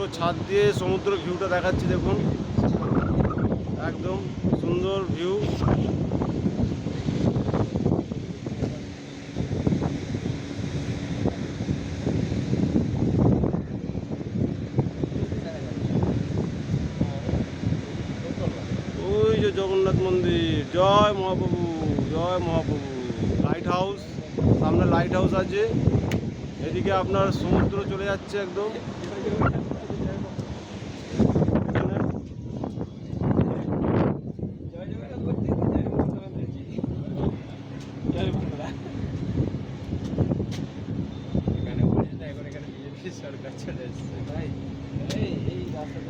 পুরো ছাদ দিয়ে সমুদ্র ভিউটা দেখাচ্ছি, দেখুন একদম সুন্দর ভিউ। ওই যে জগন্নাথ মন্দির, জয় মহাপ্রভু, জয় মহাপ্রভু। লাইট হাউস, সামনে লাইট হাউস আছে, এদিকে আপনার সমুদ্র চলে যাচ্ছে একদম। সরকার চলে এসছে ভাই, এই রাস্তা